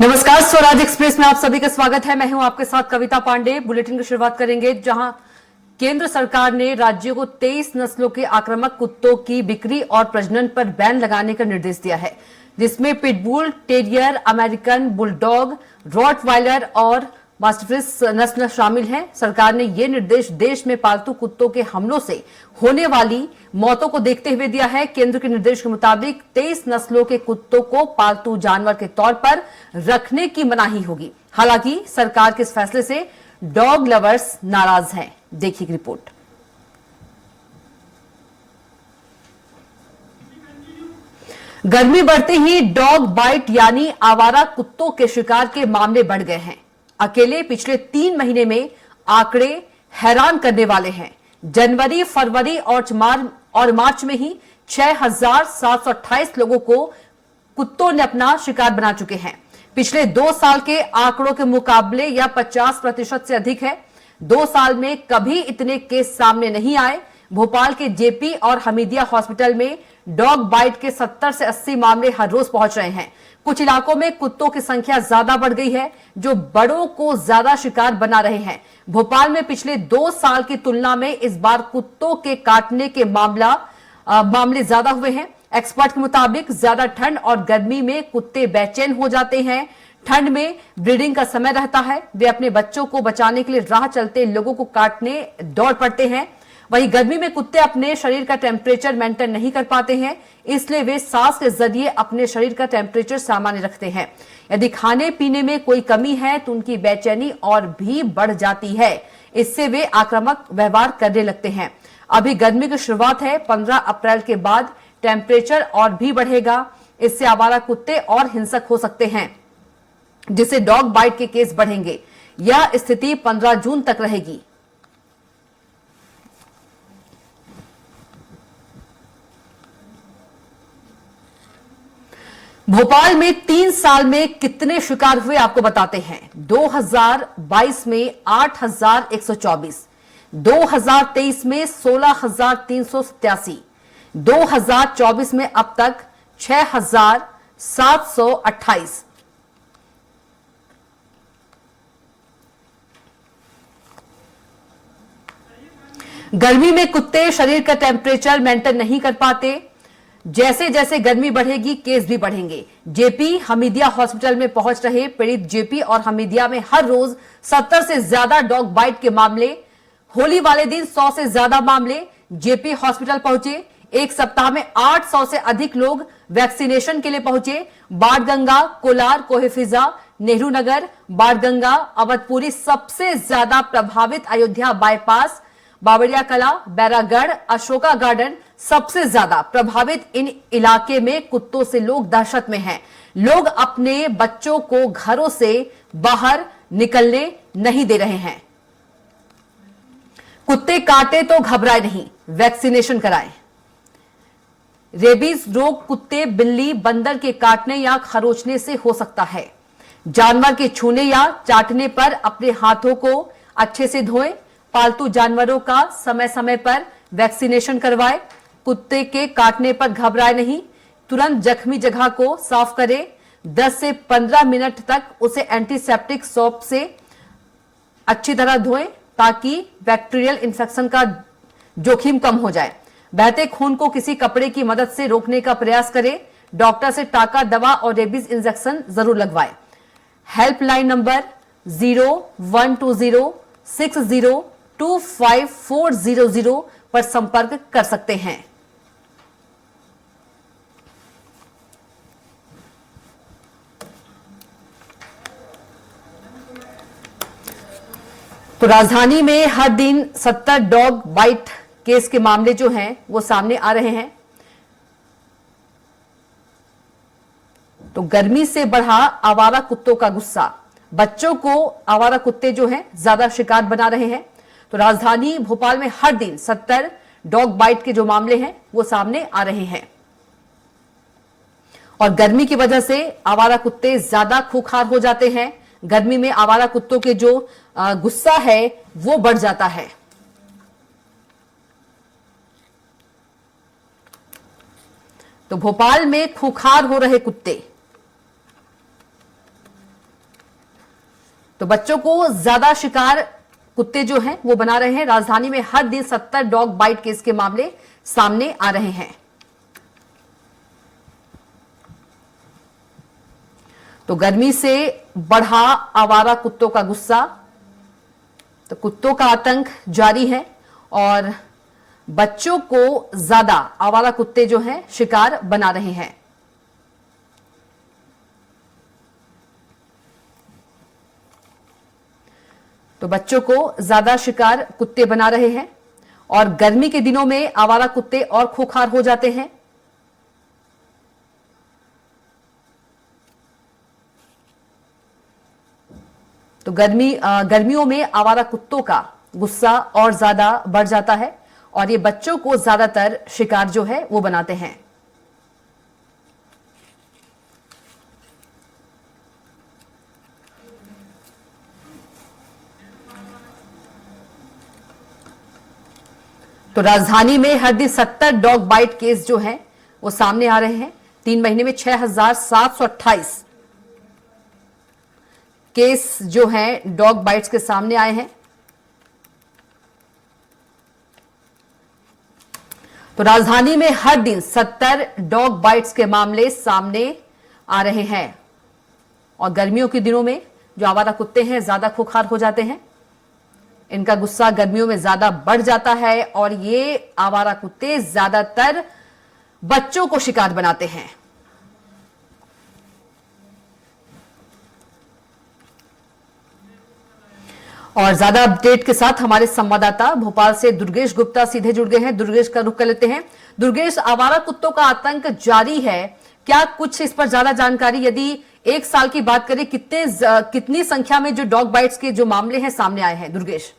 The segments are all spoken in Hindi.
नमस्कार, स्वराज एक्सप्रेस में आप सभी का स्वागत है। मैं हूं आपके साथ कविता पांडे। बुलेटिन की शुरुआत करेंगे जहां केंद्र सरकार ने राज्यों को 23 नस्लों के आक्रामक कुत्तों की बिक्री और प्रजनन पर बैन लगाने का निर्देश दिया है, जिसमें pitbull terrier, American bulldog, Rottweiler और मास्टिफिस नस्ल शामिल हैं। सरकार ने यह निर्देश देश में पालतू कुत्तों के हमलों से होने वाली मौतों को देखते हुए दिया है। केंद्र के निर्देश के मुताबिक 23 नस्लों के कुत्तों को पालतू जानवर के तौर पर रखने की मनाही होगी। हालांकि सरकार के इस फैसले से डॉग लवर्स नाराज हैं। देखिए रिपोर्ट। गर्मी बढ़ते ही डॉग बाइट यानी आवारा कुत्तों के शिकार के मामले बढ़ गए हैं। अकेले पिछले 3 महीने में आंकड़े हैरान करने वाले हैं। जनवरी, फरवरी और मार्च में ही 6,728 लोगों को कुत्तों ने अपना शिकार बना चुके हैं। पिछले 2 साल के आंकड़ों के मुकाबले यह 50% से अधिक है। 2 साल में कभी इतने केस सामने नहीं आए। भोपाल के जेपी और हमीदिया हॉस्पिटल में डॉग बाइट के 70 से 80 मामले हर रोज पहुंच रहे हैं। कुछ इलाकों में कुत्तों की संख्या ज्यादा बढ़ गई है, जो बड़ों को ज्यादा शिकार बना रहे हैं। भोपाल में पिछले 2 साल की तुलना में इस बार कुत्तों के काटने के मामले ज्यादा हुए हैं। एक्सपर्ट के मुताबिक ज्यादा ठंड और गर्मी में कुत्ते बेचैन हो जाते हैं। ठंड में ब्रीडिंग का समय रहता है। वे अपने बच्चों को बचाने के लिए राह चलते लोगों को काटने दौड़ पड़ते हैं। वहीं गर्मी में कुत्ते अपने शरीर का टेम्परेचर मेंटेन नहीं कर पाते हैं, इसलिए वे सांस के जरिए अपने शरीर का टेम्परेचर सामान्य रखते हैं। यदि खाने पीने में कोई कमी है तो उनकी बेचैनी और भी बढ़ जाती है। इससे वे आक्रामक व्यवहार करने लगते हैं। अभी गर्मी की शुरुआत है। 15 अप्रैल के बाद टेम्परेचर और भी बढ़ेगा। इससे आवारा कुत्ते और हिंसक हो सकते हैं, जिससे डॉग बाइट के केस बढ़ेंगे। यह स्थिति 15 जून तक रहेगी। भोपाल में 3 साल में कितने शिकार हुए आपको बताते हैं। 2022 में 8,124, 2023 में 16,387, 2024 में अब तक 6,728। गर्मी में कुत्ते शरीर का टेम्परेचर मेंटेन नहीं कर पाते। जैसे जैसे गर्मी बढ़ेगी केस भी बढ़ेंगे। जेपी हमीदिया हॉस्पिटल में पहुंच रहे पीड़ित जेपी और हमीदिया में हर रोज 70 से ज्यादा डॉग बाइट के मामले। होली वाले दिन 100 से ज्यादा मामले। जेपी हॉस्पिटल पहुंचे। एक सप्ताह में 800 से अधिक लोग वैक्सीनेशन के लिए पहुंचे। बाणगंगा, कोलार, कोहेफिजा, नेहरू नगर, बाणगंगा, अवधपुरी सबसे ज्यादा प्रभावित। अयोध्या बाईपास, बावड़िया कला, बैरागढ़, अशोका गार्डन सबसे ज्यादा प्रभावित। इन इलाके में कुत्तों से लोग दहशत में हैं। लोग अपने बच्चों को घरों से बाहर निकलने नहीं दे रहे हैं। कुत्ते काटे तो घबराए नहीं, वैक्सीनेशन कराएं। रेबीज रोग कुत्ते, बिल्ली, बंदर के काटने या खरोचने से हो सकता है। जानवर के छूने या चाटने पर अपने हाथों को अच्छे से धोएं। पालतू जानवरों का समय समय पर वैक्सीनेशन करवाएं। कुत्ते के काटने पर घबराए नहीं, तुरंत जख्मी जगह को साफ करें। 10 से 15 मिनट तक उसे एंटीसेप्टिक सोप से अच्छी तरह धोएं, ताकि बैक्टीरियल इन्फेक्शन का जोखिम कम हो जाए। बहते खून को किसी कपड़े की मदद से रोकने का प्रयास करें। डॉक्टर से टाका दवा और रेबीज इंजेक्शन जरूर लगवाएं। हेल्पलाइन नंबर 012060254000 पर संपर्क कर सकते हैं। तो राजधानी में हर दिन 70 डॉग बाइट केस के मामले जो हैं वो सामने आ रहे हैं। तो गर्मी से बढ़ा आवारा कुत्तों का गुस्सा। बच्चों को आवारा कुत्ते जो हैं ज्यादा शिकार बना रहे हैं। तो राजधानी भोपाल में हर दिन 70 डॉग बाइट के जो मामले हैं वो सामने आ रहे हैं। और गर्मी की वजह से आवारा कुत्ते ज्यादा खूंखार हो जाते हैं। गर्मी में आवारा कुत्तों के जो गुस्सा है वो बढ़ जाता है। तो भोपाल में खूंखार हो रहे कुत्ते। तो बच्चों को ज्यादा शिकार कुत्ते जो हैं वो बना रहे हैं। राजधानी में हर दिन 70 डॉग बाइट केस के मामले सामने आ रहे हैं। तो गर्मी से बढ़ा आवारा कुत्तों का गुस्सा। तो कुत्तों का आतंक जारी है और बच्चों को ज्यादा आवारा कुत्ते जो हैं शिकार बना रहे हैं। तो बच्चों को ज्यादा शिकार कुत्ते बना रहे हैं और गर्मी के दिनों में आवारा कुत्ते और खूंखार हो जाते हैं। तो गर्मियों में आवारा कुत्तों का गुस्सा और ज्यादा बढ़ जाता है और ये बच्चों को ज्यादातर शिकार जो है वो बनाते हैं। तो राजधानी में हर दिन 70 डॉग बाइट केस जो हैं वो सामने आ रहे हैं। 3 महीने में 6,728 केस जो हैं डॉग बाइट्स के सामने आए हैं। तो राजधानी में हर दिन 70 डॉग बाइट्स के मामले सामने आ रहे हैं और गर्मियों के दिनों में जो आवारा कुत्ते हैं ज्यादा खूंखार हो जाते हैं। इनका गुस्सा गर्मियों में ज्यादा बढ़ जाता है और ये आवारा कुत्ते ज्यादातर बच्चों को शिकार बनाते हैं। और ज्यादा अपडेट के साथ हमारे संवाददाता भोपाल से दुर्गेश गुप्ता सीधे जुड़ गए हैं। दुर्गेश का रुख कर लेते हैं। दुर्गेश, आवारा कुत्तों का आतंक जारी है, क्या कुछ इस पर ज्यादा जानकारी? यदि एक साल की बात करें, कितनी संख्या में जो डॉग बाइट्स के जो मामले हैं सामने आए हैं दुर्गेश,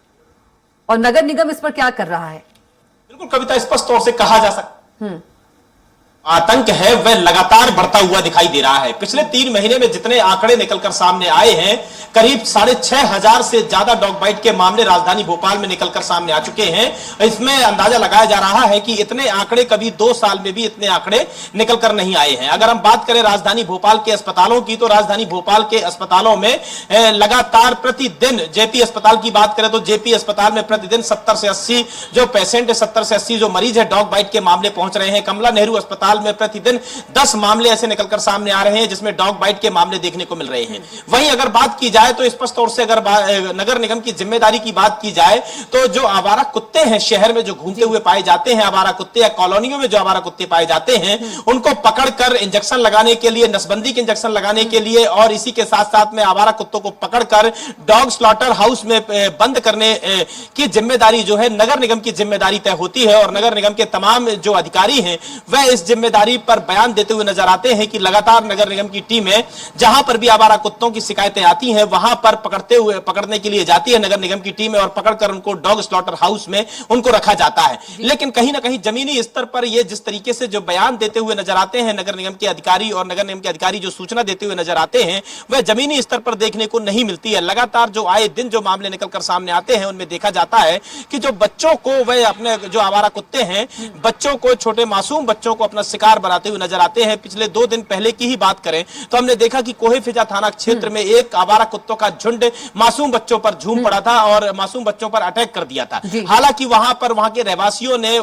और नगर निगम इस पर क्या कर रहा है? बिल्कुल कविता, स्पष्ट तौर से कहा जा सकता आतंक है वह लगातार बढ़ता हुआ दिखाई दे रहा है। पिछले 3 महीने में जितने आंकड़े निकलकर सामने आए हैं, करीब 6,500 से ज्यादा डॉग बाइट के मामले राजधानी भोपाल में निकलकर सामने आ चुके हैं। इसमें अंदाजा लगाया जा रहा है कि इतने आंकड़े कभी 2 साल में भी इतने आंकड़े निकलकर नहीं आए हैं। अगर हम बात करें राजधानी भोपाल के अस्पतालों की, तो राजधानी भोपाल के अस्पतालों में लगातार प्रतिदिन, जेपी अस्पताल की बात करें तो जेपी अस्पताल में प्रतिदिन 70 से 80 जो पेशेंट, 70 से 80 जो मरीज है डॉग बाइट के मामले पहुंच रहे हैं। कमला नेहरू अस्पताल में प्रतिदिन 10 मामले ऐसे निकलकर सामने आ रहे हैं जिसमें डॉग बाइट के मामले देखने को मिल रहे हैं। वहीं अगर बात की जाए तो स्पष्ट तौर से अगर नगर निगम की जिम्मेदारी की बात की जाए तो जो आवारा कुत्ते हैं शहर में जो घूमते हुए पाए जाते हैं, आवारा कुत्ते या कॉलोनियों में जो आवारा कुत्ते पाए जाते हैं, उनको पकड़कर इंजेक्शन लगाने के लिए, नसबंदी के इंजेक्शन लगाने के लिए और इसी के साथ साथ में आवारा कुत्तों को पकड़कर डॉग स्लॉटर हाउस में बंद करने की जिम्मेदारी जो है नगर निगम की जिम्मेदारी तय होती है। और नगर निगम के तमाम जो अधिकारी हैं वह इस जिम्मेदारी पर बयान देते हुए नजर आते हैं कि लगातार नगर निगम की टीमें जहां पर भी आवारा कुत्तों की शिकायतें आती हैं वहां पर पकड़ने के लिए जाती है नगर निगम की टीमें और पकड़कर उनको डॉग स्लॉटर हाउस में उनको रखा जाता है। लेकिन कहीं ना कहीं जमीनी स्तर पर यह जिस तरीके से जो बयान देते हुए नजर आते हैं नगर निगम के अधिकारी और नगर निगम के अधिकारी जो सूचना देते हुए नजर आते हैं वह जमीनी स्तर पर देखने को नहीं मिलती है। लगातार जो आए दिन जो मामले निकलकर सामने आते हैं उनमें देखा जाता है कि जो बच्चों को, वह अपने जो आवारा कुत्ते हैं बच्चों को, छोटे मासूम बच्चों को अपना शिकार बनाते हुए नजर आते हैं। पिछले 2 दिन पहले की ही बात करें तो हमने देखा कि कोहे फिजा थाना क्षेत्र में एक आवारा कुत्तों का झुंड मासूम बच्चों पर झूम पड़ा था और मासूम बच्चों पर अटैक कर दिया था। हालांकि वहां के रहवासियों ने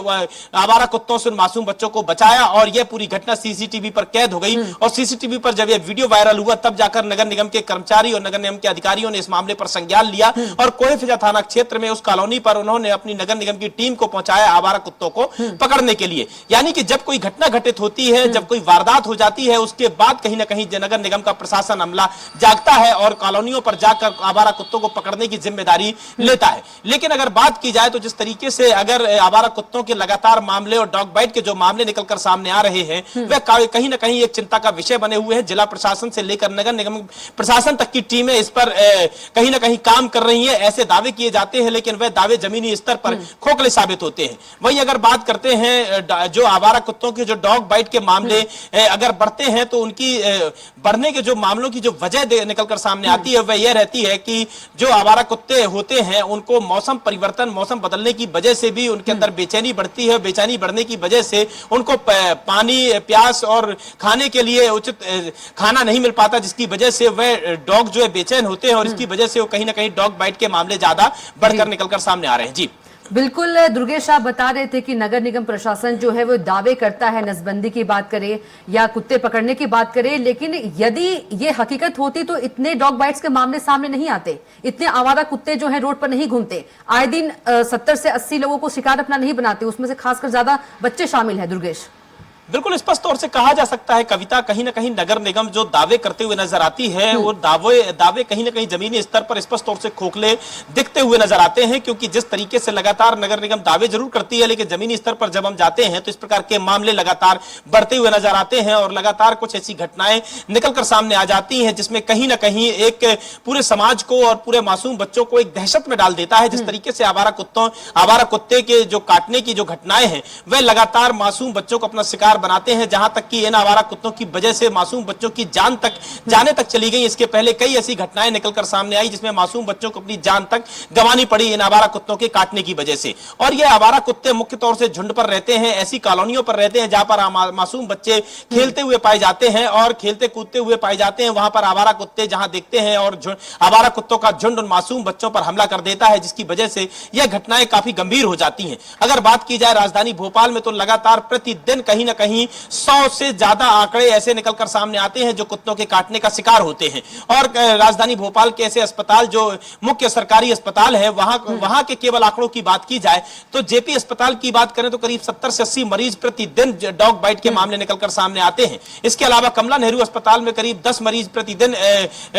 आवारा कुत्तों से मासूम बच्चों को बचाया और यह पूरी घटना सीसीटीवी पर कैद हो गई। और सीसीटीवी पर जब यह वीडियो वायरल हुआ तब जाकर नगर निगम के कर्मचारी और नगर निगम के अधिकारियों ने इस मामले पर संज्ञान लिया और कोहे फिजा थाना क्षेत्र में उस कॉलोनी पर उन्होंने अपनी नगर निगम की टीम को पहुंचाया आवारा कुत्तों को पकड़ने के लिए। यानी कि जब कोई घटना घटित होती है, जब कोई वारदात हो जाती है, उसके बाद कहीं ना कहीं नगर निगम का प्रशासन अमला जागता है और कॉलोनियों पर जाकर आवारा कुत्तों को पकड़ने की जिम्मेदारी लेता है। लेकिन अगर बात की जाए तो जिस तरीके से अगर आवारा कुत्तों के लगातार मामले और डॉग बाइट के जो मामले निकलकर सामने आ रहे हैं वह कहीं ना कहीं एक चिंता का विषय बने हुए हैं। जिला प्रशासन से लेकर नगर निगम प्रशासन तक की टीमें इस पर कहीं ना कहीं काम कर रही है। ऐसे दावे किए जाते हैं लेकिन वह दावे जमीनी स्तर पर खोखले साबित होते हैं। वहीं अगर बात करते हैं जो आवारा कुत्तों के जो डॉग बाइट के मामले अगर बढ़ते हैं तो उनकी बढ़ने के जो मामलों की जो वजह निकलकर सामने आती है वह यह रहती है कि जो आवारा कुत्ते होते हैं उनको मौसम परिवर्तन, मौसम बदलने की वजह से भी उनके अंदर बेचैनी बढ़ती है। बेचैनी बढ़ने की वजह से उनको पानी, प्यास और खाने के लिए उचित खाना नहीं मिल पाता, जिसकी वजह से वह डॉग जो है बेचैन होते हैं और इसकी वजह से वो कहीं ना कहीं डॉग बाइट के मामले ज्यादा बढ़कर निकलकर सामने आ रहे हैं। जी बिल्कुल दुर्गेश, आप बता रहे थे कि नगर निगम प्रशासन जो है वो दावे करता है, नसबंदी की बात करे या कुत्ते पकड़ने की बात करे, लेकिन यदि ये हकीकत होती तो इतने डॉग बाइट्स के मामले सामने नहीं आते, इतने आवारा कुत्ते जो हैं रोड पर नहीं घूमते। आए दिन 70 से 80 लोगों को शिकार अपना नहीं बनाते, उसमें से खासकर ज्यादा बच्चे शामिल हैं। दुर्गेश, बिल्कुल स्पष्ट तौर से कहा जा सकता है कविता, कहीं ना कहीं नगर निगम जो दावे करते हुए नजर आती है वो दावे कहीं ना कहीं जमीनी स्तर पर स्पष्ट तौर से खोखले दिखते हुए नजर आते हैं, क्योंकि जिस तरीके से लगातार नगर निगम दावे जरूर करती है लेकिन जमीनी स्तर पर जब हम जाते हैं तो इस प्रकार के मामले लगातार बढ़ते हुए नजर आते हैं और लगातार कुछ ऐसी घटनाएं निकलकर सामने आ जाती हैं जिसमें कहीं ना कहीं एक पूरे समाज को और पूरे मासूम बच्चों को एक दहशत में डाल देता है। जिस तरीके से आवारा कुत्ते के जो काटने की जो घटनाएं हैं वह लगातार मासूम बच्चों को अपना शिकार बनाते हैं, जहां तक कि इन आवारा कुत्तों की वजह से मासूम बच्चों की जान तक जाने तक चली गई। इसके पहले कई ऐसी घटनाएं निकलकर सामने आई जिसमें मासूम बच्चों को अपनी जान तक गंवानी पड़ी इन आवारा कुत्तों के काटने की वजह से। और ये आवारा कुत्ते मुख्य तौर से झुंड पर रहते हैं, ऐसी कॉलोनियों पर रहते हैं जहां पर मासूम बच्चे खेलते हुए पाए जाते हैं और खेलते कूदते हुए पाए जाते हैं। वहां पर आवारा कुत्ते जहां दिखते हैं और आवारा कुत्तों का झुंड उन मासूम बच्चों पर हमला कर देता है, जिसकी वजह से यह घटनाएं काफी गंभीर हो जाती हैं। अगर बात की जाए राजधानी भोपाल में तो लगातार प्रतिदिन कहीं ना कहीं 100 से ज्यादा आंकड़े ऐसे निकलकर सामने आते हैं जो कुत्तों के काटने का शिकार होते हैं। और राजधानी भोपाल के ऐसे अस्पताल जो मुख्य सरकारी अस्पताल है वहां के केवल आंकड़ों की बात की जाए तो जेपी अस्पताल की बात करें तो करीब 70 से 80 मरीज प्रतिदिन डॉग बाइट के मामले निकलकर सामने आते हैं। इसके अलावा कमला नेहरू अस्पताल में करीब 10 मरीज प्रतिदिन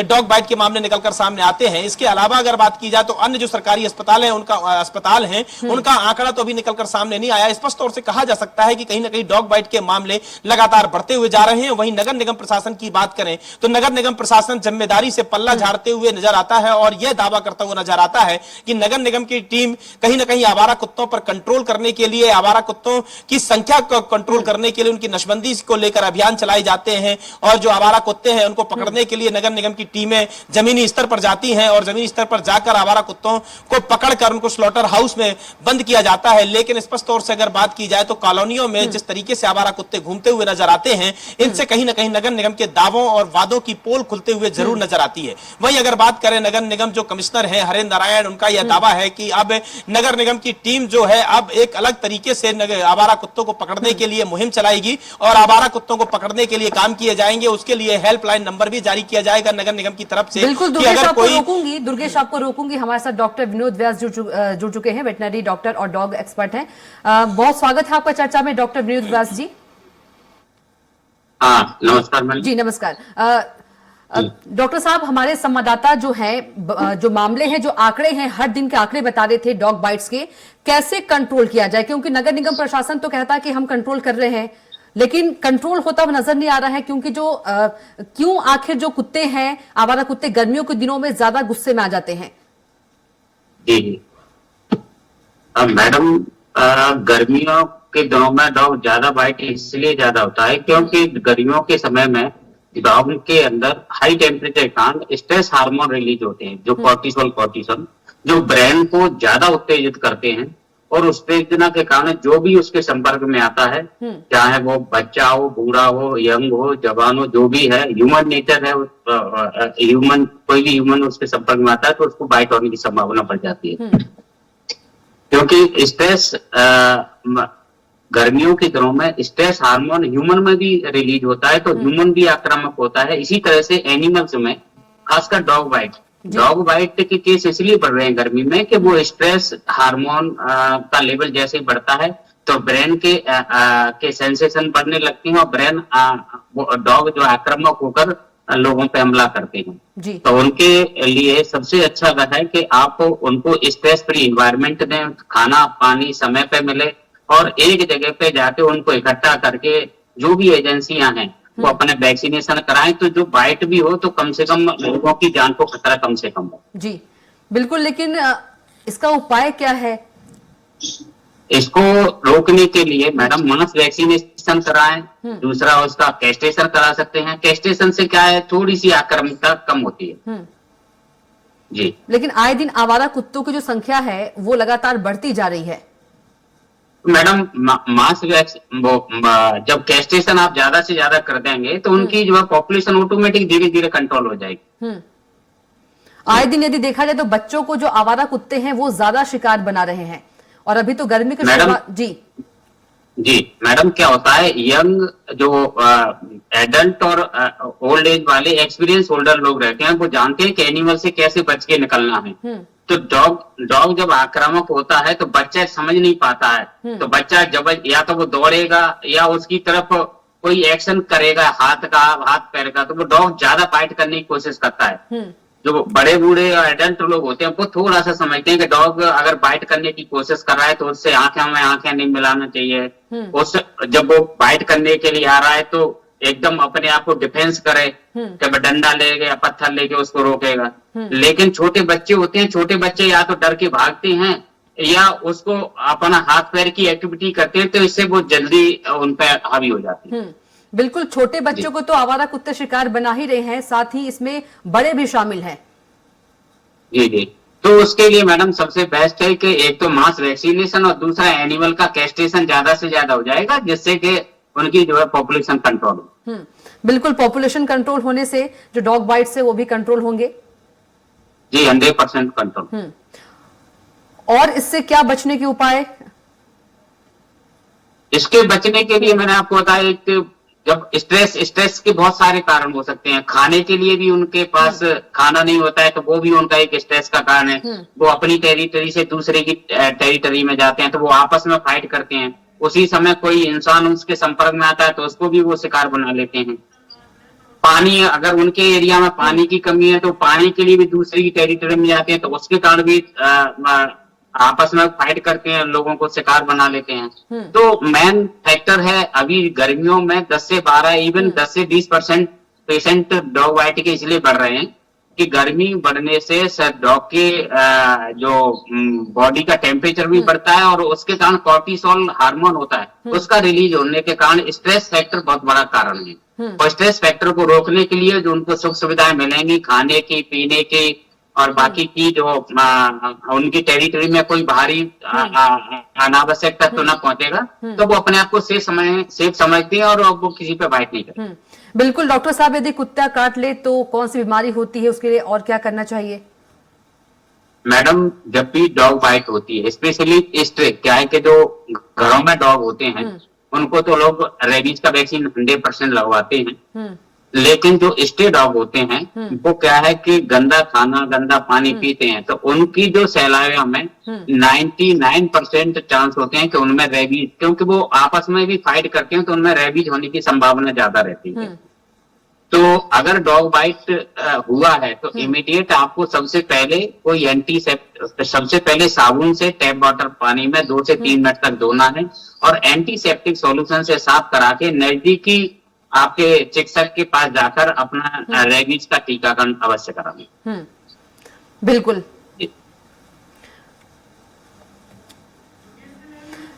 डॉग बाइट के मामले निकलकर सामने आते हैं। इसके अलावा अगर बात की जाए तो अन्य जो सरकारी अस्पताल है उनका आंकड़ा तो अभी निकलकर सामने नहीं आया। स्पष्ट तौर से कहा जा सकता है कि कहीं ना कहीं डॉग बाइट के मामले लगातार बढ़ते हुए जा रहे हैं। वहीं नगर निगम प्रशासन की बात करें तो नगर निगम प्रशासन जिम्मेदारी से पल्ला झाड़ते हुए नजर आता है और यह दावा करता हुआ नजर आता है कि नगर निगम की टीम कहीं ना कहीं आवारा कुत्तों पर कंट्रोल करने के लिए, आवारा कुत्तों की संख्या को कंट्रोल करने के लिए उनकी नशबंदी को लेकर अभियान चलाए जाते हैं और जो आवारा कुत्ते हैं उनको पकड़ने के लिए नगर निगम की टीमें जमीनी स्तर पर जाती हैं और जमीनी स्तर पर जाकर आवारा कुत्तों को पकड़कर उनको स्लॉटर हाउस में बंद किया जाता है। लेकिन स्पष्ट तौर से अगर बात की जाए तो कॉलोनियों में जिस तरीके से आवारा कुत्ते घूमते हुए नजर आते हैं इनसे कहीं ना कहीं नगर निगम के दावों और वादों की पोल खुलते हुए जरूर नजर आती है। वहीं अगर बात करें नगर निगम जो कमिश्नर है हरेंद्र नारायण, उनका यह दावा है कि अब नगर निगम की टीम जो है अब एक अलग तरीके से आवारा कुत्तों को पकड़ने के लिए मुहिम चलाएगी और आवारा कुत्तों को पकड़ने के लिए काम किए जाएंगे। उसके लिए हेल्पलाइन नंबर भी जारी किया जाएगा नगर निगम की तरफ से। बिल्कुल दुर्गेश आपको रोकूंगी। हमारे साथ डॉक्टर विनोद व्यास जुड़ चुके हैं, वेटनरी डॉक्टर और डॉग एक्सपर्ट हैं। बहुत स्वागत है आपका चर्चा में डॉक्टर विनोद व्यास जी। नमस्कार जी नमस्कार। डॉक्टर साहब, हमारे संवाददाता जो हैं, जो मामले हैं, जो आंकड़े हैं, हर दिन के आंकड़े बता रहे थे डॉग बाइट्स के, कैसे कंट्रोल किया जाए? क्योंकि नगर निगम प्रशासन तो कहता है कि हम कंट्रोल कर रहे हैं, लेकिन कंट्रोल होता हुआ नजर नहीं आ रहा है। क्योंकि क्यों आखिर जो कुत्ते हैं, आवारा कुत्ते गर्मियों के दिनों में ज्यादा गुस्से में आ जाते हैं? जी मैडम, गर्मियों के दिनों में डॉग ज्यादा बाइट इसलिए ज्यादा होता है क्योंकि गर्मियों के समय में डॉग के अंदर हाई टेम्परेचर के कारण स्ट्रेस हार्मोन रिलीज होते हैं, जो कॉर्टिसोल जो ब्रेन को ज्यादा उत्तेजित करते हैं और उत्तेजना के कारण जो भी उसके संपर्क में आता है, चाहे वो बच्चा हो, बूढ़ा हो, यंग हो, जवान हो, जो भी है, ह्यूमन नेचर है, कोई भी ह्यूमन उसके संपर्क में आता है तो उसको बाइट होने की संभावना बढ़ जाती है। क्योंकि स्ट्रेस गर्मियों के दिनों में स्ट्रेस हार्मोन ह्यूमन में भी रिलीज होता है तो ह्यूमन भी आक्रामक होता है। इसी तरह से एनिमल्स में, खासकर डॉग बाइट के केस इसलिए बढ़ रहे हैं गर्मी में कि वो स्ट्रेस हार्मोन का लेवल जैसे ही बढ़ता है तो ब्रेन के सेंसेशन बढ़ने लगते हैं और ब्रेन डॉग जो आक्रामक होकर लोगों पे हमला करते हैं। तो उनके लिए सबसे अच्छा है कि आप उनको स्ट्रेस फ्री इन्वायरमेंट दें, खाना पानी समय पे मिले और एक जगह पे जाके उनको इकट्ठा करके जो भी एजेंसियां हैं वो अपने वैक्सीनेशन कराएं तो जो बाइट भी हो तो कम से कम लोगों की जान को खतरा कम से कम हो। जी बिल्कुल, लेकिन इसका उपाय क्या है? इसको रोकने के लिए मैडम मास वैक्सीनेशन वैक्सीनेशन कराएं, दूसरा उसका कैस्ट्रेशन करा सकते हैं। कैस्ट्रेशन से क्या है, थोड़ी सी आक्रामकता कम होती है। जी, लेकिन आए दिन आवारा कुत्तों की जो संख्या है वो लगातार बढ़ती जा रही है। मैडम मास जब कैस्ट्रेशन आप ज्यादा से ज्यादा कर देंगे तो उनकी जो है पॉपुलेशन ऑटोमेटिक धीरे धीरे कंट्रोल हो जाएगी। आए दिन यदि देखा जाए तो बच्चों को जो आवारा कुत्ते हैं वो ज्यादा शिकार बना रहे हैं, और अभी तो गर्मी की शुरुआत। जी मैडम क्या होता है, यंग जो एडल्ट और ओल्ड एज वाले एक्सपीरियंस होल्डर लोग रहते हैं वो जानते हैं कि एनिमल से कैसे बच के निकलना है। तो डॉग जब आक्रामक होता है तो बच्चा समझ नहीं पाता है, तो बच्चा जब या तो वो दौड़ेगा या उसकी तरफ कोई एक्शन करेगा हाथ पैर का, तो वो डॉग ज्यादा बाइट करने की कोशिश करता है। जो बड़े बूढ़े और एडल्ट लोग होते हैं वो थोड़ा सा समझते हैं कि डॉग अगर बाइट करने की कोशिश कर रहा है तो उससे आंखें में आंखें नहीं मिलाना चाहिए। उससे जब वो बाइट करने के लिए आ रहा है तो एकदम अपने आप को डिफेंस करे, कि डंडा लेके या पत्थर लेके उसको रोकेगा। लेकिन छोटे बच्चे होते हैं, छोटे बच्चे या तो डर के भागते हैं या उसको अपना हाथ पैर की एक्टिविटी करते हैं, तो इससे वो जल्दी उन पर हावी हो जाती है। बिल्कुल, छोटे बच्चों को तो आवारा कुत्ते शिकार बना ही रहे हैं, साथ ही इसमें बड़े भी शामिल हैं। जी, तो उसके लिए मैडम सबसे बेस्ट है कि एक तो मास वैक्सीनेशन और दूसरा एनिमल का कैस्ट्रेशन ज्यादा से ज्यादा हो जाएगा, जिससे कि उनकी जो है पॉपुलेशन कंट्रोल हो। बिल्कुल, पॉपुलेशन कंट्रोल होने से जो डॉग बाइट्स है वो भी कंट्रोल होंगे। जी, 100% कंट्रोल। और इससे क्या बचने के उपाय? इसके बचने के लिए मैंने आपको बताया, एक जब स्ट्रेस के बहुत सारे कारण हो सकते हैं। खाने के लिए भी उनके पास खाना नहीं होता है तो वो भी उनका एक स्ट्रेस का कारण है। वो अपनी टेरिटरी से दूसरे की टेरिटरी में जाते हैं तो वो आपस में फाइट करते हैं। उसी समय कोई इंसान उसके संपर्क में आता है तो उसको भी वो शिकार बना लेते हैं। पानी, अगर उनके एरिया में पानी की कमी है तो पानी के लिए भी दूसरे की टेरिटरी में जाते हैं, तो उसके कारण भी आपस में फाइट करते हैं, लोगों को शिकार बना लेते हैं। तो मेन फैक्टर है अभी गर्मियों में 10 से 12 इवन 10 से 20% पेशेंट डॉग बाइट के इसलिए बढ़ रहे हैं कि गर्मी बढ़ने से डॉग के जो बॉडी का टेम्परेचर भी बढ़ता है और उसके कारण कॉर्टिसोल हार्मोन होता है, उसका रिलीज होने के कारण स्ट्रेस फैक्टर बहुत बड़ा कारण है। और स्ट्रेस फैक्टर को रोकने के लिए जो उनको सुख सुविधाएं मिलेंगी खाने की, पीने की और बाकी की, जो उनकी टेरिटरी में कोई बाहरी अनावश्यक तत्व न पहुंचेगा, तो वो अपने आप को सेफ समझते हैं और वो किसी पे बाइट नहीं करते। बिल्कुल डॉक्टर साहब, यदि कुत्ता काट ले तो कौन सी बीमारी होती है, उसके लिए और क्या करना चाहिए? मैडम, जब भी डॉग बाइट होती है, स्पेशली स्ट्रेस, क्या है कि जो घरों में डॉग होते हैं उनको तो लोग रेबीज का वैक्सीन 100% लगवाते हैं। लेकिन जो स्टे डॉग होते हैं वो क्या है कि गंदा खाना, गंदा पानी पीते हैं, तो उनकी जो सैलाइवा में 99% चांस होते हैं कि उनमें रेबीज, क्योंकि वो आपस में भी फाइट करते हैं तो उनमें रेबीज होने की संभावना ज्यादा रहती है। तो अगर डॉग बाइट हुआ है तो इमीडिएट आपको सबसे पहले कोई सबसे पहले साबुन से टैप वाटर पानी में 2 से 3 मिनट तक धोना है और एंटीसेप्टिक सॉल्यूशन से साफ करा के नजदीकी आपके चिकित्सक के पास जाकर अपना रेबीज का टीकाकरण अवश्य कराएं। बिल्कुल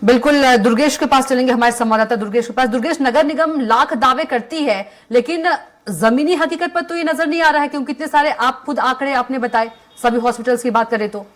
बिल्कुल, दुर्गेश के पास चलेंगे, हमारे संवाददाता दुर्गेश के पास। दुर्गेश, नगर निगम लाख दावे करती है लेकिन जमीनी हकीकत पर तो ये नजर नहीं आ रहा है, क्योंकि इतने सारे आप खुद आंकड़े आपने बताए सभी हॉस्पिटल्स की बात करें तो।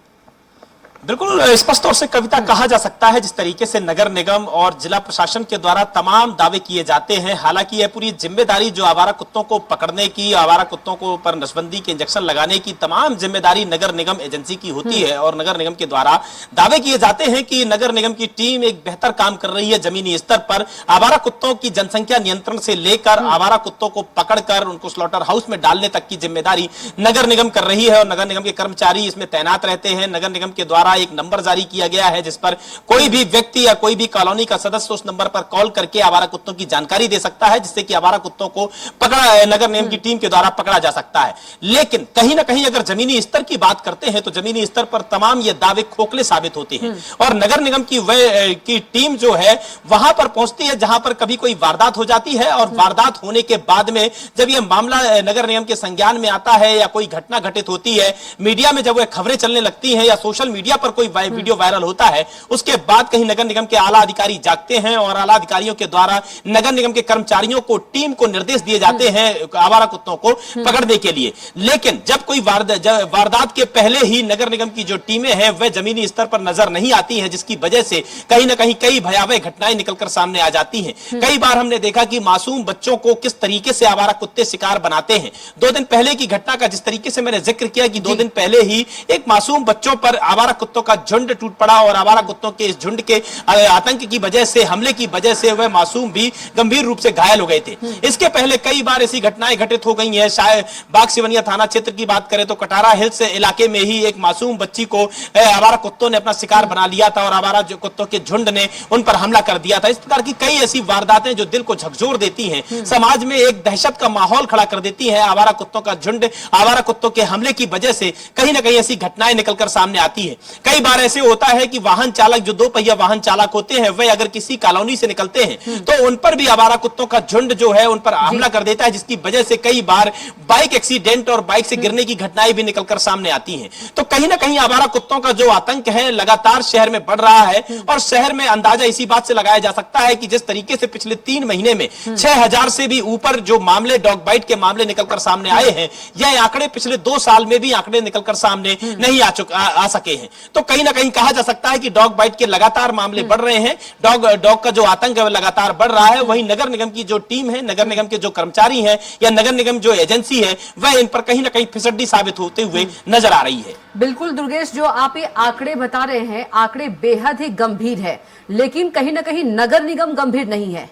बिल्कुल स्पष्ट तौर से कविता कहा जा सकता है जिस तरीके से नगर निगम और जिला प्रशासन के द्वारा तमाम दावे किए जाते हैं। हालांकि यह पूरी जिम्मेदारी जो आवारा कुत्तों को पकड़ने की, आवारा कुत्तों को पर नसबंदी के इंजेक्शन लगाने की तमाम जिम्मेदारी नगर निगम एजेंसी की होती है और नगर निगम के द्वारा दावे किए जाते हैं कि नगर निगम की टीम एक बेहतर काम कर रही है। जमीनी स्तर पर आवारा कुत्तों की जनसंख्या नियंत्रण से लेकर आवारा कुत्तों को पकड़कर उनको स्लॉटर हाउस में डालने तक की जिम्मेदारी नगर निगम कर रही है और नगर निगम के कर्मचारी इसमें तैनात रहते हैं। नगर निगम के द्वारा एक नंबर जारी किया गया है जिस पर कोई भी व्यक्ति या कोई भी कॉलोनी का सदस्य उस नंबर पर कॉल करके आवारा कुत्तों की जानकारी दे सकता है, जिससे कि आवारा कुत्तों को पकड़ा नगर निगम की टीम के द्वारा पकड़ा जा सकता है। लेकिन कहीं ना कहीं अगर जमीनी स्तर की बात करते हैं तो जमीनी स्तर पर तमाम ये दावे खोखले साबित होते हैं और नगर निगम की टीम जो है वहां पर पहुंचती है जहां पर कभी कोई वारदात हो जाती है और वारदात होने के बाद में जब यह मामला नगर निगम के संज्ञान में आता है या कोई घटना घटित होती है, मीडिया में जब वह खबरें चलने लगती हैं या सोशल मीडिया पर कोई वीडियो वायरल होता है, उसके बाद कहीं नगर निगम के आला अधिकारी जागते हैं और आला अधिकारियों के द्वारा नगर निगम के कर्मचारियों को, टीम को निर्देश दिए जाते हैं आवारा कुत्तों को पकड़ने के लिए। लेकिन जब कोई वारदात के पहले ही नगर निगम की जो टीमें हैं वह जमीनी स्तर पर नजर नहीं आती हैं, जिसकी वजह से कहीं ना कहीं कई भयावह घटनाएं निकलकर सामने आ जाती हैं। कई बार हमने देखा कि मासूम बच्चों को किस तरीके से आवारा कुत्ते शिकार बनाते हैं। 2 दिन पहले की घटना का जिस तरीके से मैंने जिक्र किया कि 2 दिन पहले ही एक मासूम बच्चों पर आवारा कुत्तों का झुंड टूट पड़ा और आवारा कुत्तों के इस झुंड के आतंक की वजह से, हमले की वजह से वह मासूम भी गंभीर रूप से घायल हो गए थे। इसके पहले कई बार ऐसी घटनाएं घटित हो गई हैं। शायद बाग सिवनिया थाना क्षेत्र की बात करें तो कटारा हिल्स इलाके में ही एक मासूम बच्ची को आवारा कुत्तों ने अपना शिकार बना लिया था और आवारा कुत्तों के झुंड ने उन पर हमला कर दिया था। इस प्रकार की कई ऐसी वारदातें जो दिल को झकझोर देती हैं, समाज में एक दहशत का माहौल खड़ा कर देती है। आवारा कुत्तों का झुंड, आवारा कुत्तों के हमले की वजह से कहीं ना कहीं ऐसी घटनाएं निकलकर सामने आती है। कई बार ऐसे होता है कि वाहन चालक, जो 2 पहिया वाहन चालक होते हैं, वे अगर किसी कॉलोनी से निकलते हैं तो उन पर भी आवारा कुत्तों का झुंड जो है उन पर हमला कर देता है, जिसकी वजह से कई बार बाइक एक्सीडेंट और बाइक से गिरने की घटनाएं भी निकलकर सामने आती हैं। तो कहीं ना कहीं आवारा कुत्तों का जो आतंक है लगातार शहर में बढ़ रहा है और शहर में अंदाजा इसी बात से लगाया जा सकता है कि जिस तरीके से पिछले 3 महीने में 6000 से भी ऊपर जो मामले, डॉग बाइट के मामले निकलकर सामने आए हैं, यह आंकड़े पिछले 2 साल में भी आंकड़े निकलकर सामने नहीं आ सके हैं। तो कहीं ना कहीं कहा जा सकता है कि डॉग बाइट के लगातार मामले बढ़ रहे हैं। डॉग का जो आतंक है लगातार बढ़ रहा है। वहीं नगर निगम की जो टीम है, नगर निगम के जो कर्मचारी हैं या नगर निगम जो एजेंसी है, वह इन पर कहीं ना कहीं फिसड्डी साबित होते हुए नजर आ रही है। बिल्कुल दुर्गेश, जो आप ये आंकड़े बता रहे हैं, आंकड़े बेहद ही गंभीर है, लेकिन कहीं ना कहीं नगर निगम गंभीर नहीं है।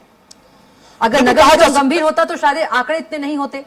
अगर नगर निगम गंभीर होता तो शायद आंकड़े इतने नहीं होते।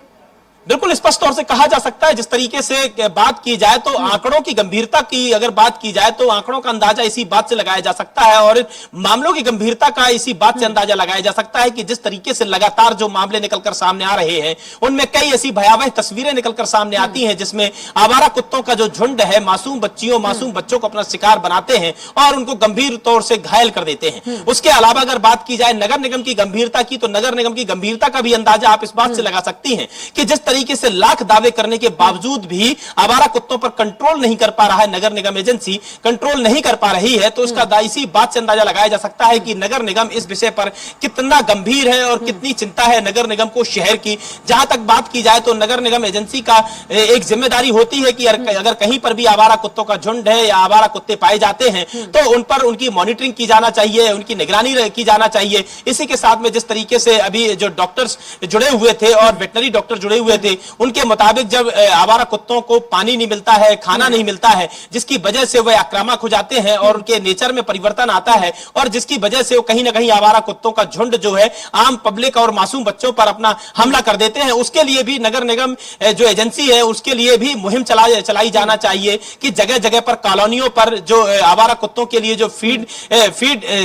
बिल्कुल स्पष्ट तौर से कहा जा सकता है। जिस तरीके से बात की जाए तो आंकड़ों की गंभीरता की अगर बात की जाए तो आंकड़ों का अंदाजा इसी बात से लगाया जा सकता है और मामलों की गंभीरता का इसी बात से अंदाजा लगाया जा सकता है कि जिस तरीके से लगातार जो मामले निकलकर सामने आ रहे हैं, उनमें कई ऐसी भयावह तस्वीरें निकलकर सामने आती हैं जिसमें आवारा कुत्तों का जो झुंड है मासूम बच्चों को अपना शिकार बनाते हैं और उनको गंभीर तौर से घायल कर देते हैं। उसके अलावा अगर बात की जाए नगर निगम की गंभीरता की, तो नगर निगम की गंभीरता का भी अंदाजा आप इस बात से लगा सकती हैं कि जिस तरीके से लाख दावे करने के बावजूद भी आवारा कुत्तों पर कंट्रोल नहीं कर पा रहा है, नगर निगम एजेंसी कंट्रोल नहीं कर पा रही है, तो इसका इसी बात से अंदाजा लगाया जा सकता है कि नगर निगम इस विषय पर कितना गंभीर है और कितनी चिंता है नगर निगम को शहर की। जहां तक बात की जाए तो नगर निगम एजेंसी का एक जिम्मेदारी होती है कि अगर कहीं पर भी आवारा कुत्तों का झुंड है या आवारा कुत्ते पाए जाते हैं तो उन पर उनकी मॉनिटरिंग की जाना चाहिए, उनकी निगरानी की जाना चाहिए। इसी के साथ में जिस तरीके से अभी जो डॉक्टर्स जुड़े हुए थे और वेटनरी डॉक्टर जुड़े हुए थे, उनके मुताबिक जब आवारा कुत्तों को पानी नहीं मिलता है, खाना नहीं मिलता है, जिसकी वजह से वह आक्रामक हो जाते हैं और उनके नेचर में परिवर्तन आता है और जिसकी वजह से वो कहीं ना कहीं आवारा कुत्तों का झुंड जो है आम पब्लिक और मासूम बच्चों पर अपना हमला कर देते हैं। उसके लिए भी नगर निगम जो एजेंसी है उसके लिए भी मुहिम चलाई जाना चाहिए कि जगह जगह पर कॉलोनियों पर जो आवारा कुत्तों के लिए जो फीड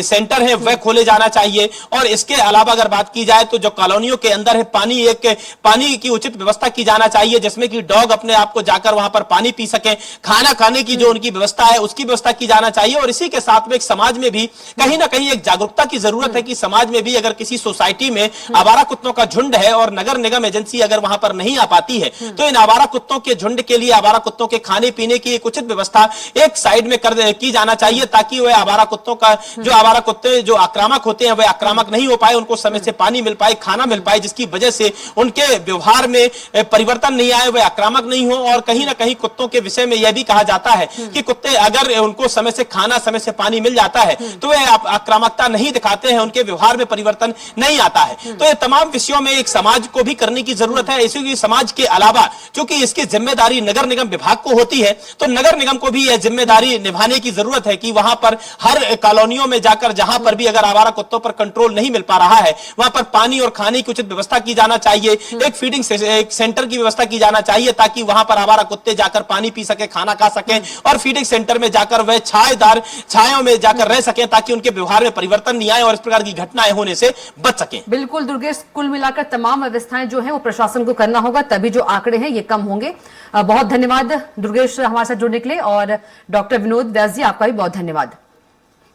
सेंटर है वह खोले जाना चाहिए। और इसके अलावा अगर बात की जाए तो जो कॉलोनियों के अंदर है पानी की उचित व्यवस्था की जाना चाहिए, जिसमें कि डॉग अपने आप को जाकर वहां पर पानी पी सके। खाना खाने की जो उनकी व्यवस्था है उसकी व्यवस्था की जाना चाहिए। और इसी के साथ में एक समाज में भी कहीं ना कहीं एक जागरूकता की जरूरत है कि समाज में भी अगर किसी सोसाइटी में आवारा कुत्तों का झुंड है और नगर निगम एजेंसी अगर वहां पर नहीं आ पाती है तो इन आवारा कुत्तों के झुंड के लिए आवारा कुत्तों के खाने पीने की एक उचित व्यवस्था एक साइड में की जाना चाहिए, ताकि वह आवारा कुत्तों का जो आवारा कुत्ते जो आक्रामक होते हैं वह आक्रामक नहीं हो पाए, उनको समय से पानी मिल पाए, खाना मिल पाए, जिसकी वजह से उनके व्यवहार में परिवर्तन नहीं आए, वह आक्रामक नहीं हो। और कहीं ना कहीं कुत्तों के विषय में यह भी कहा जाता है कि कुत्ते अगर उनको समय से खाना समय से पानी मिल जाता है तो वे आक्रामकता नहीं दिखाते हैं, उनके व्यवहार में परिवर्तन नहीं आता है। तो ये तमाम विषयों में एक समाज को भी करने की जरूरत है। इसी समाज के अलावा क्योंकि इसकी जिम्मेदारी नगर निगम विभाग को होती है तो नगर निगम को भी यह जिम्मेदारी निभाने की जरूरत है कि वहां पर हर कॉलोनियों में जाकर जहां पर भी अगर आवारा कुत्तों पर कंट्रोल नहीं मिल पा रहा है वहां पर पानी और खाने की उचित व्यवस्था की जाना चाहिए, एक फीडिंग सेंटर की व्यवस्था की जाना चाहिए ताकि वहां पर आवारा कुत्ते जाकर पानी पी सके, खाना खा सके और फीडिंग सेंटर में जाकर वह छायाओं में जाकर रह सके ताकि उनके व्यवहार में परिवर्तन नहीं आए और इस प्रकार की घटनाएं होने से बच सके। बिल्कुल दुर्गेश, कुल मिलाकर तमाम व्यवस्थाएं जो है वो प्रशासन को करना होगा, तभी जो आंकड़े हैं ये कम होंगे। बहुत धन्यवाद दुर्गेश हमारे साथ जुड़ने के लिए और डॉक्टर विनोद व्यास जी आपका भी बहुत धन्यवाद।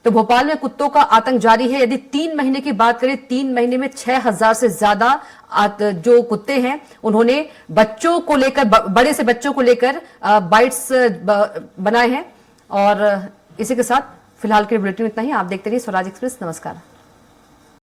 तो भोपाल में कुत्तों का आतंक जारी है। यदि 3 महीने की बात करें, 3 महीने में 6000 से ज्यादा जो कुत्ते हैं उन्होंने बच्चों को लेकर, बड़े से बच्चों को लेकर बाइट्स बनाए हैं और इसी के साथ फिलहाल के बुलेटिन में इतना ही। आप देखते रहिए स्वराज एक्सप्रेस। नमस्कार।